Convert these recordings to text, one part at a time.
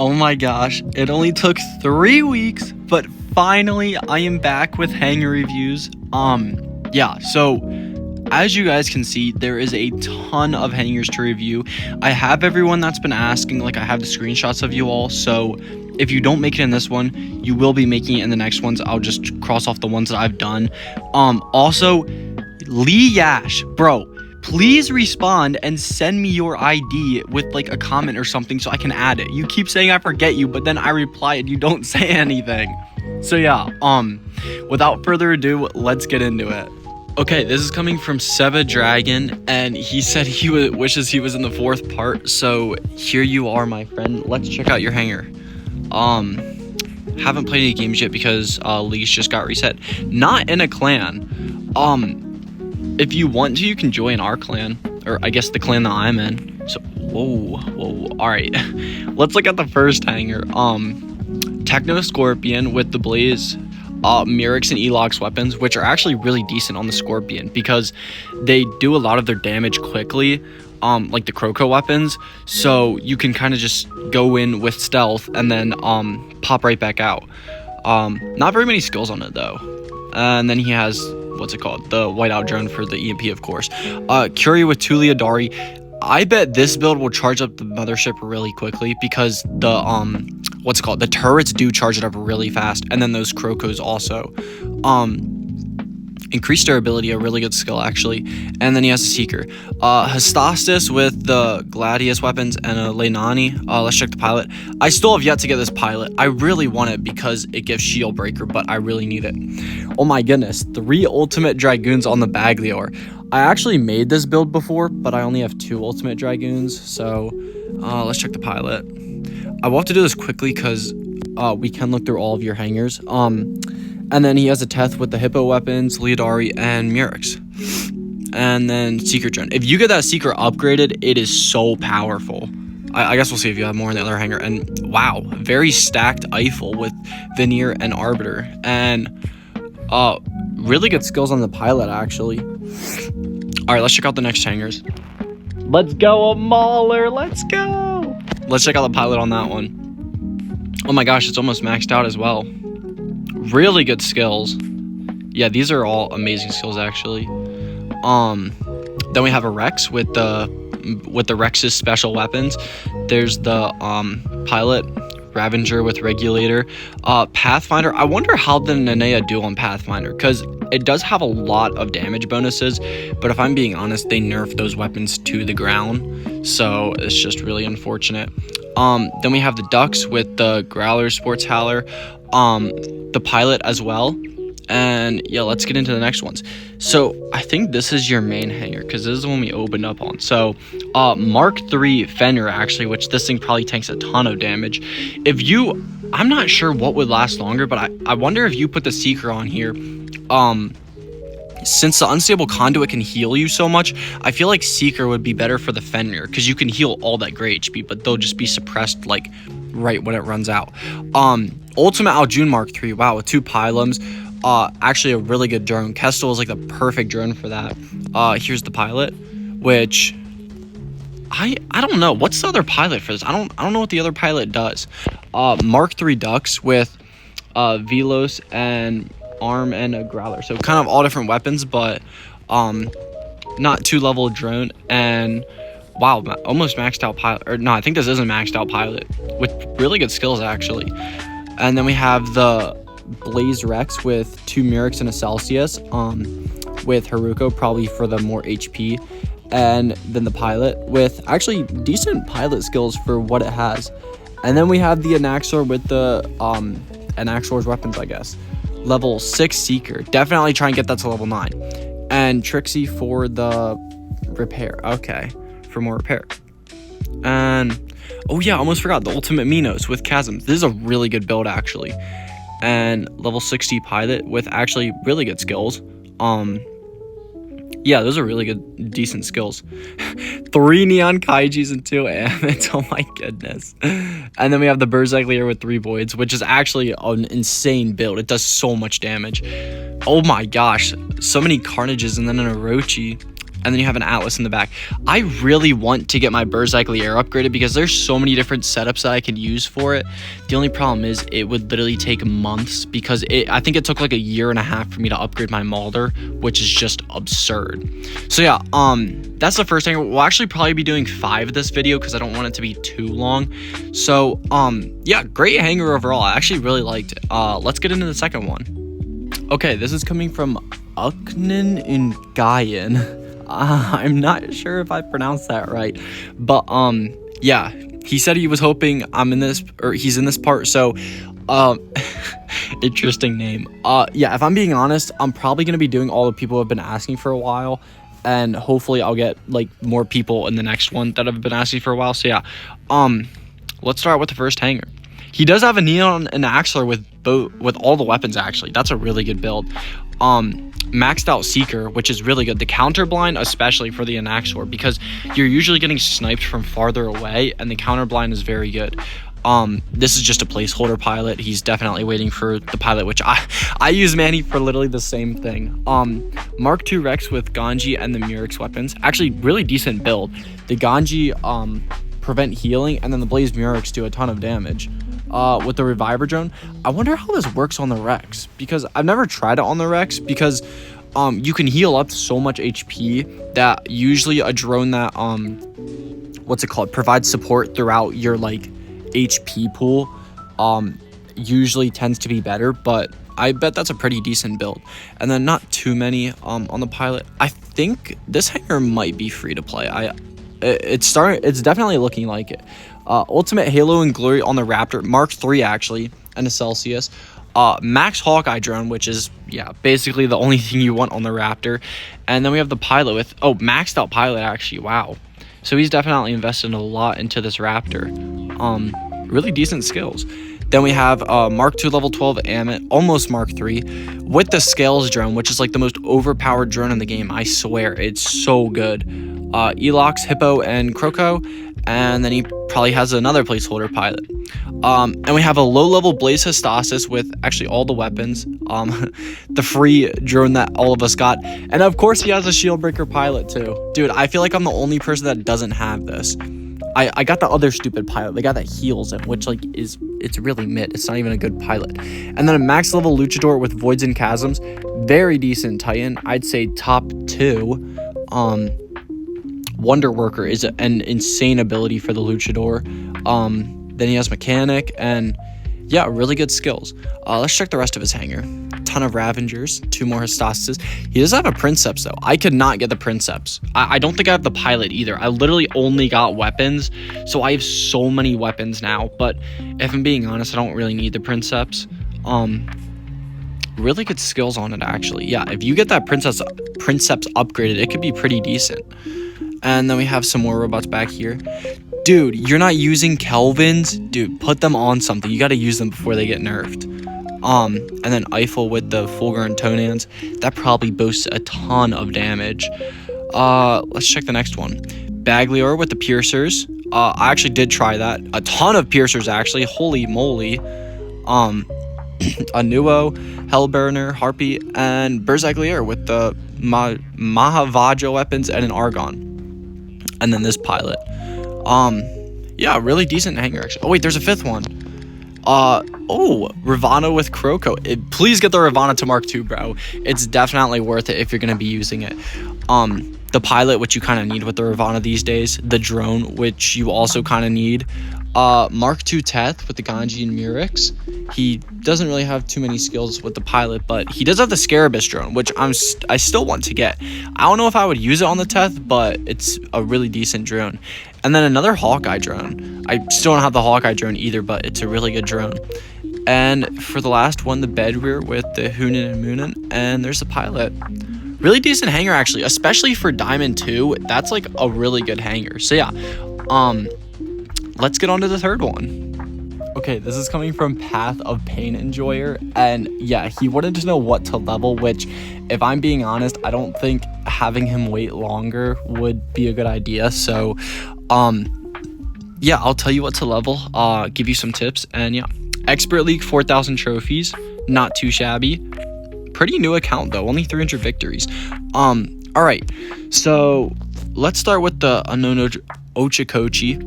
Oh my gosh, it only took 3 weeks, but finally I am back with hanger reviews. Yeah, so as you guys can see, there is a ton of hangers to review. I have everyone that's been asking, like I have the screenshots of you all, so if you don't make it in this one, you will be making it in the next ones. I'll just cross off the ones that I've done. Also, Lee Yash, bro, please respond and send me your ID with like a comment or something so I can add it. You keep saying I forget you, but then I reply and you don't say anything. So yeah, without further ado, let's get into it. Okay, this is coming from Seba Dragon, and he said he wishes he was in the 4th part. So here you are, my friend. Let's check out your hanger. Haven't played any games yet because leagues just got reset. Not in a clan. If you want to, you can join our clan, or I guess the clan that I'm in. So whoa, all right. Let's look at the first hanger. Techno Scorpion with the Blaze, Mirix and Elox weapons, which are actually really decent on the Scorpion because they do a lot of their damage quickly, like the Croco weapons, so you can kind of just go in with stealth and then pop right back out. Not very many skills on it though. And then he has, what's it called, the whiteout drone for the EMP, of course. Curie with Tuliadari. I bet this build will charge up the mothership really quickly because the what's it called, the turrets do charge it up really fast, and then those Crocos also. Increased durability, a really good skill actually. And then he has a Seeker. Hestastus with the Gladius weapons and a Leilani. Let's check the pilot. I still have yet to get this pilot. I really want it because it gives shield breaker, but I really need it. Oh my goodness, 3 ultimate Dragoons on the Baglior. I actually made this build before, but I only have 2 ultimate Dragoons, so let's check the pilot. I will have to do this quickly because we can look through all of your hangers. And then he has a Teth with the Hippo weapons, Leodari, and Mirix. And then Seeker drone. If you get that Seeker upgraded, it is so powerful. I guess we'll see if you have more in the other hanger. And wow, very stacked Eiffel with Veneer and Arbiter. And really good skills on the pilot, actually. All right, let's check out the next hangers. Let's go, a Mauler, let's go. Let's check out the pilot on that one. Oh my gosh, it's almost maxed out as well. Really good skills. Yeah, these are all amazing skills actually. Then we have a Rex with the Rex's special weapons. There's the pilot Ravager with Regulator. Pathfinder, I wonder how the Nanea do on Pathfinder, because it does have a lot of damage bonuses, but if I'm being honest, they nerfed those weapons to the ground, so it's just really unfortunate. Then we have the Ducks with the Growler Sports Howler, the pilot as well. And yeah, let's get into the next ones. So I think this is your main hanger because this is the one we opened up on. So Mark III Fenrir actually, which this thing probably tanks a ton of damage. I'm not sure what would last longer, but I wonder if you put the Seeker on here. Since the Unstable Conduit can heal you so much, I feel like Seeker would be better for the Fenrir because you can heal all that great HP, but they'll just be suppressed like right when it runs out. Ultimate Aljun Mark III, wow, with 2 pylons. Actually a really good drone. Kestel is like the perfect drone for that. Here's the pilot, which I don't know. What's the other pilot for this? I don't know what the other pilot does. Mark III Ducks with Velos and Arm and a Growler. So kind of all different weapons, but not 2-level drone. And wow, almost maxed out pilot. Or no, I think this isn't maxed out pilot with really good skills actually. And then we have the Blaze Rex with 2 Mirix and a Celsius, with Haruko probably for the more HP, and then the pilot with actually decent pilot skills for what it has. And then we have the Anaxor with the Anaxor's weapons, I guess. Level 6 Seeker, definitely try and get that to level 9. And Trixie for the repair, okay, for more repair. And oh yeah, almost forgot the Ultimate Minos with Chasms. This is a really good build actually. And level 60 pilot with actually really good skills. Yeah, those are really good, decent skills. 3 Neon Kaijis and 2 Amits, oh my goodness. And then we have the Berserklier with 3 Voids, which is actually an insane build. It does so much damage. Oh my gosh, so many Carnages and then an Orochi. and then you have an Atlas in the back. I really want to get my Berserk Lier upgraded because there's so many different setups that I could use for it. The only problem is it would literally take months because I think it took like a year and a half for me to upgrade my Mauldr, which is just absurd. So yeah, that's the first thing. We'll actually probably be doing 5 of this video because I don't want it to be too long. So yeah, great hanger overall. I actually really liked it. Let's get into the second one. Okay, this is coming from Uknin in Gayan. I'm not sure if I pronounced that right, but yeah, he said he was hoping he's in this part. So interesting name. Yeah, if I'm being honest, I'm probably gonna be doing all the people who have been asking for a while, and hopefully I'll get like more people in the next one that have been asking for a while. So yeah, let's start with the first hanger. He does have a Neon and Axler with all the weapons actually. That's a really good build. Maxed out Seeker, which is really good. The counterblind, especially for the Anaxor, because you're usually getting sniped from farther away, and the counterblind is very good. This is just a placeholder pilot. He's definitely waiting for the pilot, which I use Manny for literally the same thing. Mark II Rex with Ganji and the Murex weapons. Actually, really decent build. The Ganji prevent healing, and then the Blaze Murex do a ton of damage. With the Reviver drone, I wonder how this works on the Rex, because I've never tried it on the Rex, because you can heal up so much HP that usually a drone that what's it called, provides support throughout your like HP pool usually tends to be better, but I bet that's a pretty decent build. And then not too many on the pilot. I think this hanger might be free to play. It's definitely looking like it. Ultimate Halo and Glory on the Raptor, Mark III actually, and a Celsius. Max Hawkeye drone, which is, yeah, basically the only thing you want on the Raptor. And then we have the pilot with, maxed out pilot actually, wow. So he's definitely invested a lot into this Raptor. Really decent skills. Then we have Mark II level 12 Amit, almost Mark III, with the Scales drone, which is like the most overpowered drone in the game. I swear, it's so good. Elox, Hippo, and Croco. And then he probably has another placeholder pilot. And we have a low-level Blaze Hystasis with actually all the weapons. The free drone that all of us got. And of course, he has a Shieldbreaker pilot too. Dude, I feel like I'm the only person that doesn't have this. I got the other stupid pilot, the guy that heals him, which like it's really mid. It's not even a good pilot. And then a max level Luchador with Voids and Chasms, very decent Titan. I'd say top 2. Wonder Worker is an insane ability for the Luchador. Then he has Mechanic, and yeah, really good skills. Let's check the rest of his hanger. Ton of Ravengers, 2 more Hystasises. He does have a Princeps though. I could not get the Princeps. I don't think I have the pilot either. I literally only got weapons, so I have so many weapons now. But if I'm being honest, I don't really need the Princeps. Really good skills on it actually. Yeah, if you get that Princeps upgraded, it could be pretty decent. And then we have some more robots back here. Dude, you're not using Kelvins? Dude, put them on something. You got to use them before they get nerfed. And then Eiffel with the Fulgur and Tonans. That probably boasts a ton of damage. Let's check the next one. Baglior with the Piercers. I actually did try that. A ton of Piercers, actually. Holy moly. Anuo, Hellburner, Harpy, and Berserk Lier with the Mahavaja weapons and an Argon. And then this pilot. Yeah, really decent hanger actually. Oh wait, there's a 5th one. Ravana with Croco. Please get the Ravana to Mark II, bro. It's definitely worth it if you're gonna be using it. The pilot, which you kind of need with the Ravana these days. The drone, which you also kind of need. Mark II Teth with the Ganji and Murex. He doesn't really have too many skills with the pilot, but he does have the Scarabus drone, which I still want to get. I don't know if I would use it on the Teth, but it's a really decent drone. And then another Hawkeye drone. I still don't have the Hawkeye drone either, but it's a really good drone. And for the last one, the Bedrear with the Hunan and Moonan, and there's the pilot. Really decent hanger actually, especially for Diamond 2. That's like a really good hanger. So yeah, let's get on to the third one. Okay, this is coming from Path of Pain Enjoyer, and yeah, he wanted to know what to level, which, if I'm being honest, I don't think having him wait longer would be a good idea. So, yeah, I'll tell you what to level, give you some tips, and yeah. Expert League, 4,000 trophies, not too shabby. Pretty new account though, only 300 victories. All right, so let's start with the unknown Ochikochi.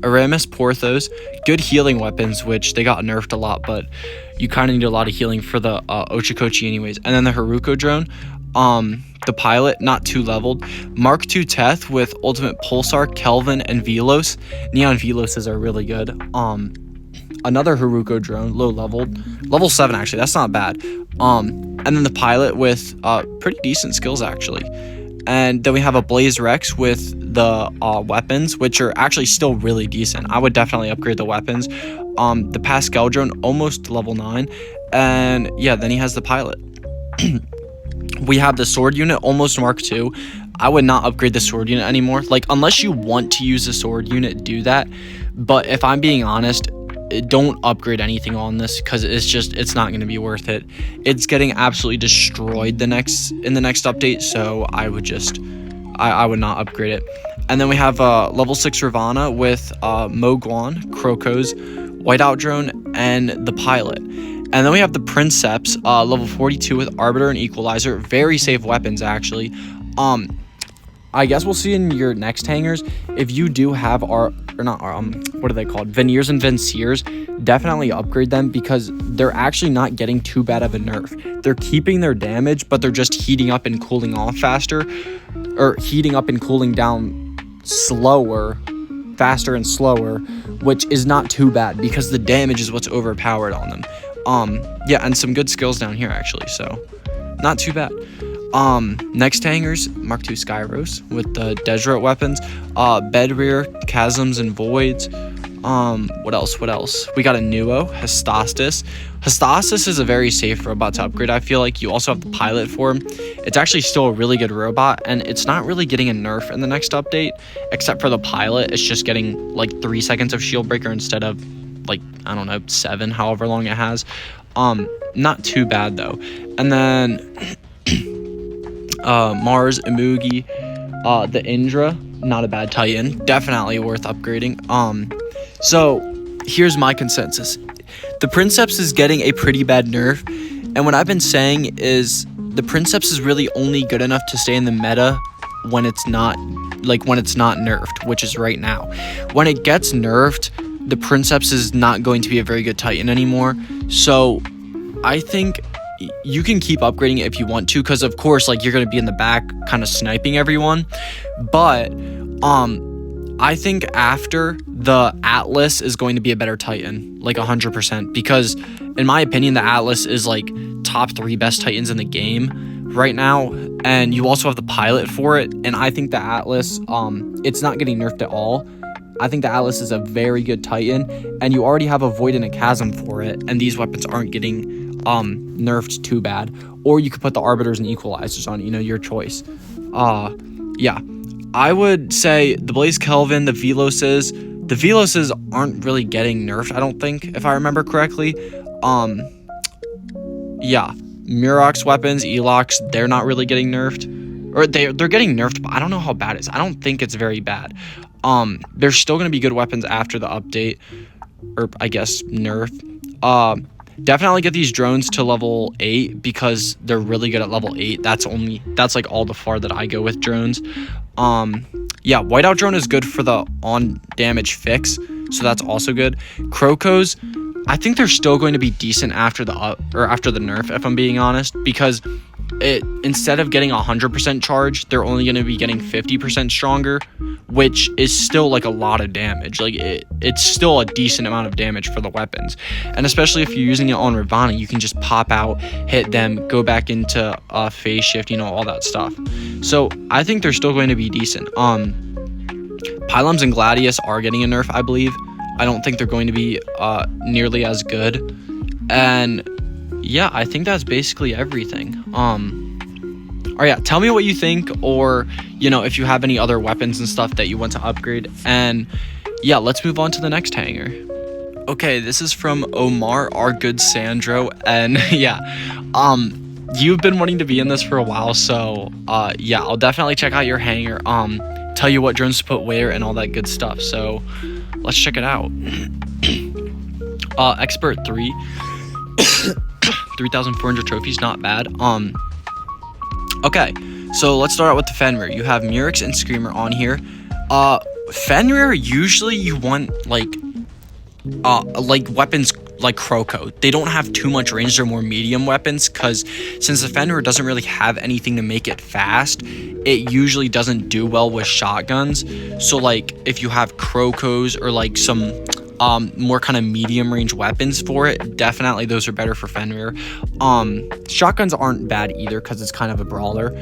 Aramis Porthos, good healing weapons, which they got nerfed a lot, but you kind of need a lot of healing for the Ochikochi anyways. And then the Haruko drone, the pilot, not too leveled. Mark II Teth with ultimate Pulsar, Kelvin, and Velos. Neon Veloses are really good. Another Haruko drone, low leveled, level 7 actually, that's not bad. And then the pilot with pretty decent skills actually. And then we have a Blaze Rex with the weapons, which are actually still really decent. I would definitely upgrade the weapons. The Pascal drone, almost level 9. And yeah, then he has the pilot. We have the sword unit, almost Mark II. I would not upgrade the sword unit anymore. Like, unless you want to use the sword unit, do that. But if I'm being honest, don't upgrade anything on this because it's not going to be worth it. It's getting absolutely destroyed in the next update, so I would not upgrade it. And then we have level 6 Ravana with Mo Guan, Krokos, Whiteout drone, and the pilot. And then we have the Princeps, level 42 with Arbiter and Equalizer. Very safe weapons, actually. I guess we'll see in your next hangers. If you do have what are they called? Veneers and Vinciers, definitely upgrade them because they're actually not getting too bad of a nerf. They're keeping their damage, but they're just heating up and cooling off faster, or heating up and cooling down faster and slower, which is not too bad because the damage is what's overpowered on them. Yeah, and some good skills down here actually, so not too bad. Next hangers, Mark II Skyros with the Deseret weapons, Bed Rear, Chasms and Voids. What else? We got a Nuo, Hestastus. Hestastus is a very safe robot to upgrade. I feel like you also have the pilot for him. It's actually still a really good robot, and it's not really getting a nerf in the next update, except for the pilot. It's just getting like 3 seconds of shield breaker instead of like, I don't know, 7, however long it has. Not too bad though. And then Mars, Imugi, the Indra, not a bad Titan, definitely worth upgrading. So here's my consensus. The Princeps is getting a pretty bad nerf, and what I've been saying is the Princeps is really only good enough to stay in the meta when it's not nerfed, which is right now. When it gets nerfed, the Princeps is not going to be a very good Titan anymore. So I think you can keep upgrading it if you want to, because of course, like, you're going to be in the back kind of sniping everyone. But I think after, the Atlas is going to be a better Titan, like 100%, because in my opinion, the Atlas is like top 3 best Titans in the game right now, and you also have the pilot for it. And I think the Atlas, it's not getting nerfed at all. I think the Atlas is a very good Titan, and you already have a Void and a Chasm for it, and these weapons aren't getting nerfed too bad. Or you could put the Arbiters and Equalizers on, your choice. Yeah, I would say the Blaze Kelvin, the Veloses aren't really getting nerfed, I don't think, if I remember correctly. Yeah, Murox weapons, Elox, they're not really getting nerfed. Or they're getting nerfed, but I don't know how bad it is. I don't think it's very bad. There's still going to be good weapons after the update, or I guess nerf. Definitely get these drones to level 8 because they're really good at level 8. That's like all the far that I go with drones. Yeah, Whiteout drone is good for the on damage fix, so that's also good. Krokos, I think they're still going to be decent after the nerf, if I'm being honest, because instead of getting 100% charge, they're only going to be getting 50% stronger, which is still like a lot of damage. Like, it's still a decent amount of damage for the weapons, and especially if you're using it on Ravana, you can just pop out, hit them, go back into phase shift, all that stuff. So I think they're still going to be decent. Pylums and Gladius are getting a nerf, I believe. I don't think they're going to be nearly as good. And yeah, I think that's basically everything. Or yeah, tell me what you think, or if you have any other weapons and stuff that you want to upgrade. And yeah, let's move on to the next hanger. Okay, this is from Omar, our good Sandro, and yeah, you've been wanting to be in this for a while, so yeah, I'll definitely check out your hanger, tell you what drones to put where and all that good stuff. So let's check it out. Expert 3 3,400 trophies, not bad. Okay, so let's start out with the Fenrir. You have Murex and Screamer on here. Fenrir, usually you want like weapons like Kroko. They don't have too much range, they're more medium weapons, because since the Fenrir doesn't really have anything to make it fast, it usually doesn't do well with shotguns. So like if you have Krokos or like some more kind of medium range weapons for it, definitely those are better for Fenrir. Shotguns aren't bad either because it's kind of a brawler.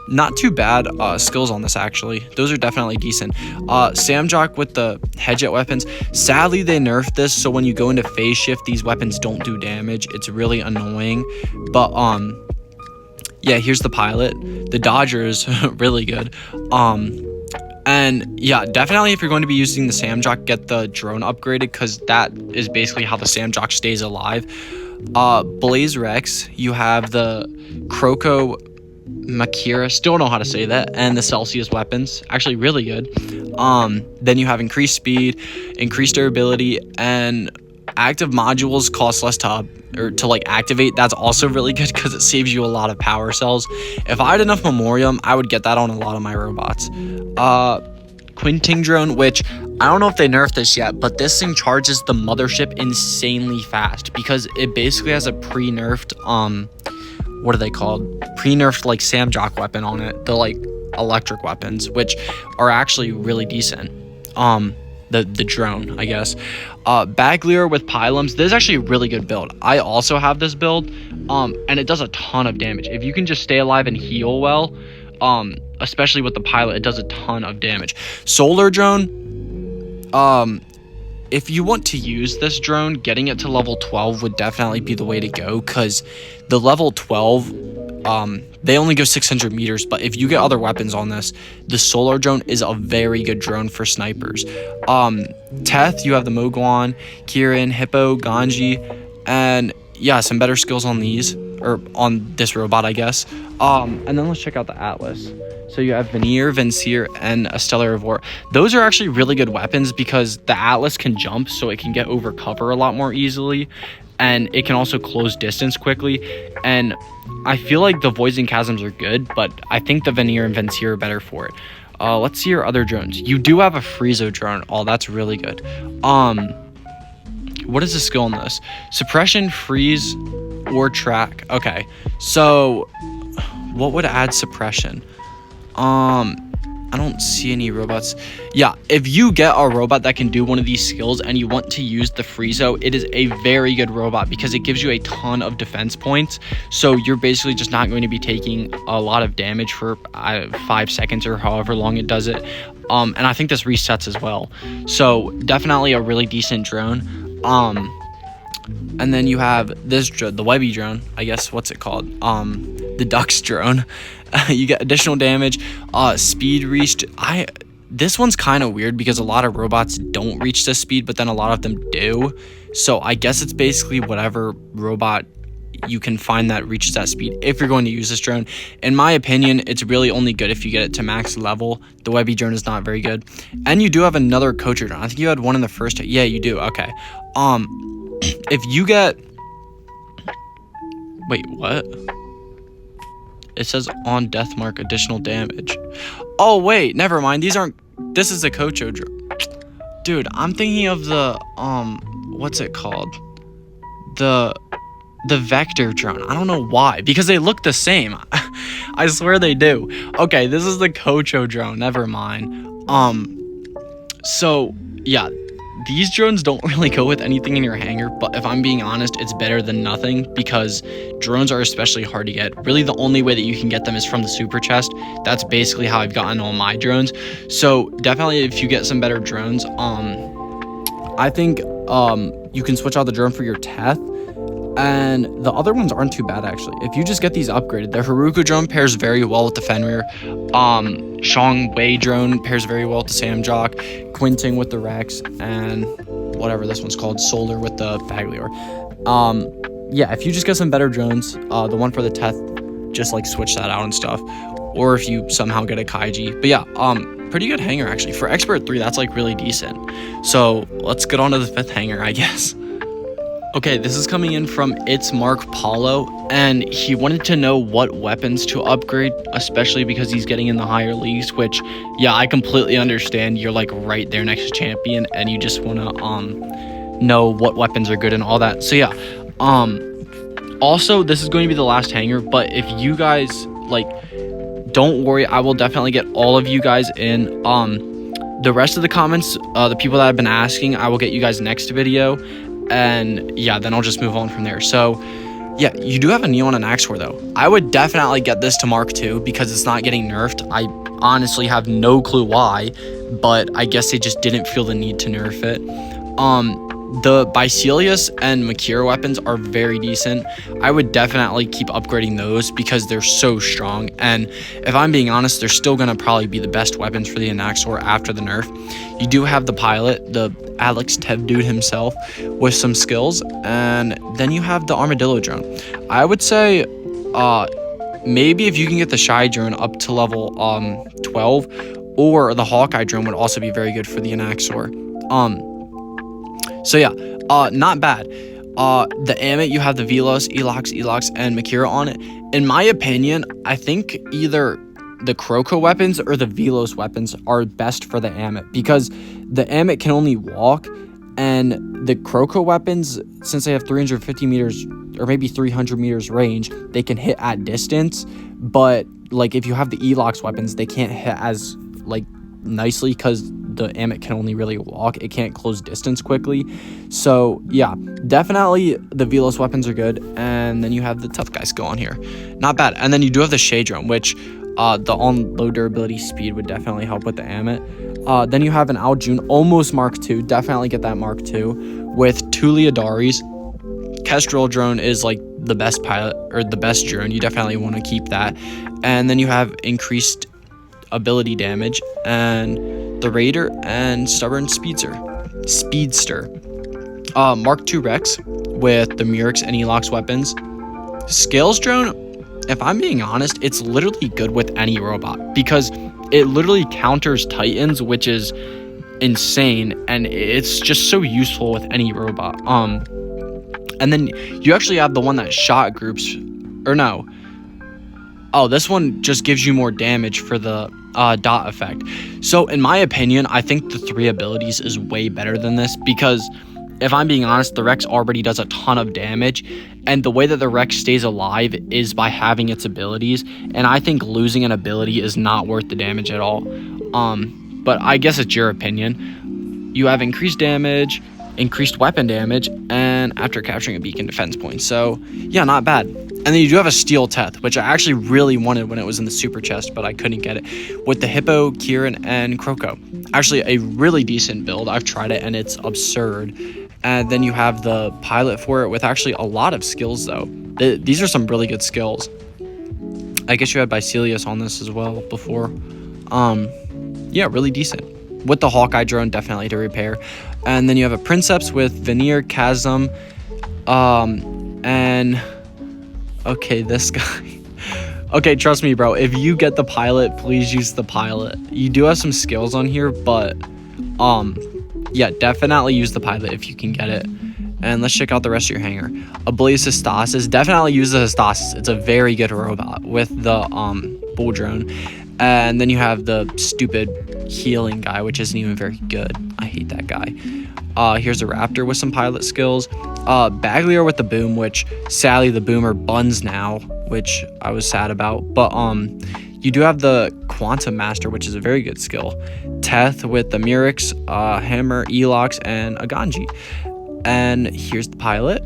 Not too bad skills on this, actually. Those are definitely decent. Samjok with the headjet weapons. Sadly, they nerfed this, so when you go into phase shift, these weapons don't do damage. It's really annoying. But, yeah, here's the pilot. The Dodger is really good. And, yeah, definitely if you're going to be using the Samjok, get the drone upgraded, because that is basically how the Samjok stays alive. Blaze Rex, you have the Kroko Makira, still don't know how to say that, and the Celsius weapons, actually really good. Then you have increased speed, increased durability, and active modules cost less to like activate. That's also really good because it saves you a lot of power cells. If I had enough Memoriam, I would get that on a lot of my robots. Quinting drone, which I don't know if they nerfed this yet, but this thing charges the mothership insanely fast because it basically has a pre-nerfed what are they called? Pre-nerfed like Samjok weapon on it, the like electric weapons, which are actually really decent. The drone, I guess. Baglier with Pylums. This is actually a really good build. I also have this build, and it does a ton of damage. If you can just stay alive and heal well, especially with the pilot, it does a ton of damage. Solar drone. If you want to use this drone, getting it to level 12 would definitely be the way to go, because the level 12, they only go 600 meters, but if you get other weapons on this, the solar drone is a very good drone for snipers. Teth, you have the Mogwan, Kirin, Hippo, Ganji, and yeah, some better skills on these, or on this robot, I guess. And then let's check out the Atlas. So you have Veneer, Vincier, and a Stellar of War. Those are actually really good weapons because the Atlas can jump, so it can get over cover a lot more easily, and it can also close distance quickly. And I feel like the Voids and Chasms are good, but I think the Veneer and Vincier are better for it. Let's see your other drones. You do have a Friezo drone. Oh, that's really good. What is the skill on this? Suppression, freeze, or track. Okay, so what would add suppression? I don't see any robots. Yeah, if you get a robot that can do one of these skills and you want to use the Friezo, it is a very good robot because it gives you a ton of defense points. So you're basically just not going to be taking a lot of damage for 5 seconds or however long it does it. And I think this resets as well. So definitely a really decent drone. And then you have this drone, the Webby drone, I guess, what's it called? The Dux drone. You get additional damage, speed reached. This one's kind of weird because a lot of robots don't reach this speed, but then a lot of them do. So I guess it's basically whatever robot you can find that reaches that speed if you're going to use this drone. In my opinion, it's really only good if you get it to max level. The Webby drone is not very good. And you do have another Coacher drone. I think you had one in the first. Yeah, you do. Okay. If you get... Wait, what? It says on death mark additional damage. Oh, wait, never mind. These aren't... This is a Kocho drone. Dude, I'm thinking of the, what's it called? The Vector drone. I don't know why. Because they look the same. I swear they do. Okay, this is the Kocho drone. Never mind. So, yeah. These drones don't really go with anything in your hangar, but if I'm being honest, it's better than nothing because drones are especially hard to get. Really, the only way that you can get them is from the super chest. That's basically how I've gotten all my drones. So definitely if you get some better drones, I think you can switch out the drone for your Teth. And the other ones aren't too bad, actually. If you just get these upgraded, the Haruka drone pairs very well with the Fenrir. Shang Wei drone pairs very well with the Samjok. Quinting with the Rex. And whatever this one's called, Solar with the Baglior. Yeah, if you just get some better drones, the one for the Teth, just like switch that out and stuff. Or if you somehow get a Kaiji. But yeah, pretty good hanger, actually. For Expert 3, that's like really decent. So let's get on to the 5th hanger, I guess. Okay, this is coming in from It's Mark Paulo, and he wanted to know what weapons to upgrade, especially because he's getting in the higher leagues, which, yeah, I completely understand. You're like right there next to champion, and you just want to know what weapons are good and all that. So yeah, also, this is going to be the last hanger, but if you guys, like, don't worry, I will definitely get all of you guys in. The rest of the comments, the people that have been asking, I will get you guys next video. And yeah, then I'll just move on from there. So yeah, you do have a Neon and Axor though. I would definitely get this to Mark II because it's not getting nerfed. I honestly have no clue why, but I guess they just didn't feel the need to nerf it. The Bicelius and Makira weapons are very decent. I would definitely keep upgrading those because they're so strong. And if I'm being honest, they're still going to probably be the best weapons for the Anaxor after the nerf. You do have the pilot, the Alex Tev dude himself, with some skills. And then you have the Armadillo drone. I would say maybe if you can get the Shy drone up to level 12, or the Hawkeye drone would also be very good for the Anaxor. So yeah, not bad. The Amit, you have the Velos, Elox, and Makira on it. In my opinion, I think either the Kroko weapons or the Velos weapons are best for the Amit, because the Amit can only walk, and the Kroko weapons, since they have 350 meters or maybe 300 meters range, they can hit at distance. But like if you have the Elox weapons, they can't hit as like nicely because the Amit can only really walk. It can't close distance quickly. So yeah, definitely the Velos weapons are good. And then you have the tough guy skill on here, not bad. And then you do have the Shade drone, which the on low durability speed would definitely help with the Amit. Then you have an Aljun, almost Mark II. Definitely get that Mark II with two Leodaris. Kestrel drone is like the best pilot or the best drone. You definitely want to keep that. And then you have increased ability damage and the Raider and Stubborn Speedster. Mark II Rex with the Murex and Elox weapons. Scales drone, if I'm being honest, it's literally good with any robot because it literally counters Titans, which is insane, and it's just so useful with any robot. And then you actually have the one that shot groups, or no. Oh, this one just gives you more damage for the dot effect. So in my opinion, I think the 3 abilities is way better than this because if I'm being honest, the Rex already does a ton of damage, and the way that the Rex stays alive is by having its abilities, and I think losing an ability is not worth the damage at all. But I guess it's your opinion. You have increased damage, increased weapon damage, and after capturing a beacon, defense points. So yeah, not bad. And then you do have a Steel Teth, which I actually really wanted when it was in the super chest, but I couldn't get it, with the Hippo, Kieran, and Kroko. Actually a really decent build. I've tried it and it's absurd. And then you have the pilot for it with actually a lot of skills though. These are some really good skills. I guess you had Bicelius on this as well before. Yeah, really decent. With the Hawkeye drone, definitely to repair. And then you have a Princeps with Veneer, Chasm, and okay, this guy. Okay, trust me, bro. If you get the pilot, please use the pilot. You do have some skills on here, but yeah, definitely use the pilot if you can get it. And let's check out the rest of your hanger. Ablaze Hystasis. Definitely use the Hystasis. It's a very good robot with the bull drone. And then you have the stupid healing guy, which isn't even very good. I hate that guy. Here's a Raptor with some pilot skills. Bagliar with the boom, which sadly the boomer buns now, which I was sad about. But you do have the Quantum Master, which is a very good skill. Teth with the Murex, Hammer, Elox, and a Ganji. And here's the pilot.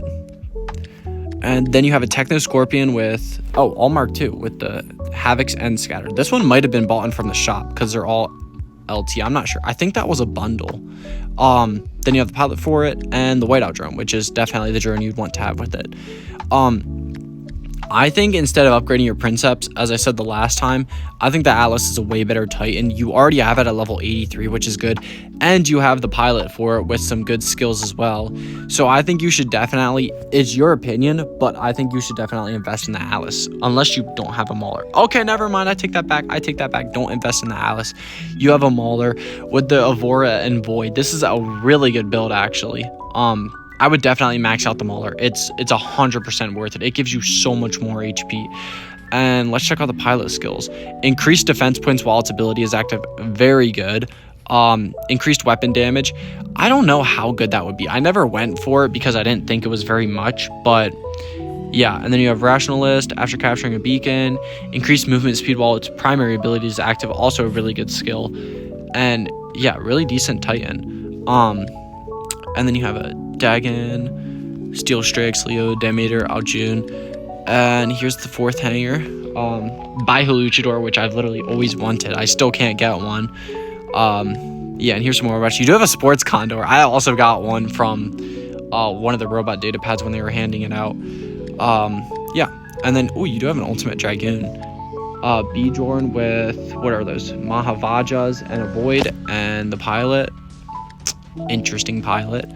And then you have a Techno Scorpion with, all Mark II with the Havocs and Scatter. This one might have been bought in from the shop because they're all LT. I'm not sure. I think that was a bundle. Then you have the pilot for it and the Whiteout drone, which is definitely the drone you'd want to have with it. I think instead of upgrading your Princeps, as I said the last time, I think the Atlas is a way better Titan. You already have it at level 83, which is good, and you have the pilot for it with some good skills as well. So I think you should definitely, it's your opinion, but I think you should definitely invest in the Atlas, unless you don't have a Mauler. Okay, never mind, I take that back. Don't invest in the Atlas. You have a Mauler with the Evora and Void. This is a really good build, actually. I would definitely max out the Mauler. It's 100% worth it. It gives you so much more HP. And let's check out the pilot skills. Increased defense points while its ability is active. Very good. Increased weapon damage. I don't know how good that would be. I never went for it because I didn't think it was very much, but yeah. And then you have Rationalist after capturing a beacon. Increased movement speed while its primary ability is active. Also a really good skill. And yeah, really decent Titan. And then you have a Dagon, Steel Strix, Leo, Detonator, Aljun. And here's the fourth hanger. By Luchador, which I've literally always wanted. I still can't get one. Yeah, and here's some more about you. Do have a Sports Condor. I also got one from one of the robot data pads when they were handing it out. Yeah, and then you do have an Ultimate Dragoon. Bjorn with, what are those? Mahavajas and a Void and the pilot. Interesting pilot.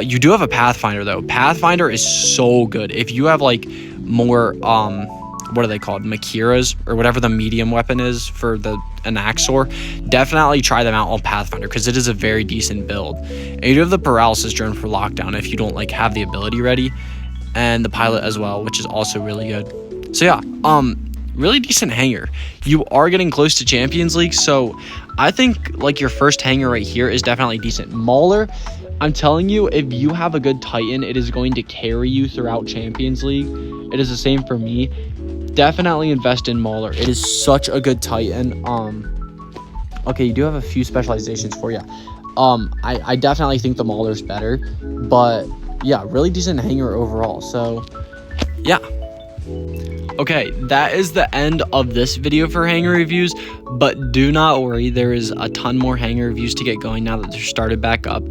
You do have a Pathfinder though. Pathfinder is so good. If you have like more what are they called, Makiras or whatever the medium weapon is for the Anaxor, definitely try them out on Pathfinder because it is a very decent build. And you do have the Paralysis Drone for lockdown if you don't like have the ability ready, and the pilot as well, which is also really good. So yeah, really decent hanger. You are getting close to Champions League, so I think like your first hanger right here is definitely decent. Mauler, I'm telling you, if you have a good Titan, it is going to carry you throughout Champions League. It is the same for me. Definitely invest in Mauler. It is such a good Titan. Okay, you do have a few specializations for you. I definitely think the Mauler's better, but yeah, really decent hanger overall. So yeah. Okay, that is the end of this video for hanger reviews, but do not worry, there is a ton more hanger reviews to get going now that they're started back up.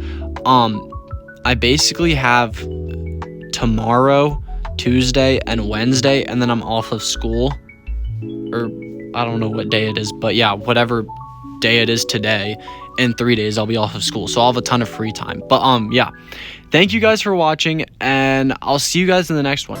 I basically have tomorrow, Tuesday, and Wednesday, and then I'm off of school, or I don't know what day it is, but yeah, whatever day it is today, in 3 days I'll be off of school, so I'll have a ton of free time. But yeah, thank you guys for watching, and I'll see you guys in the next one.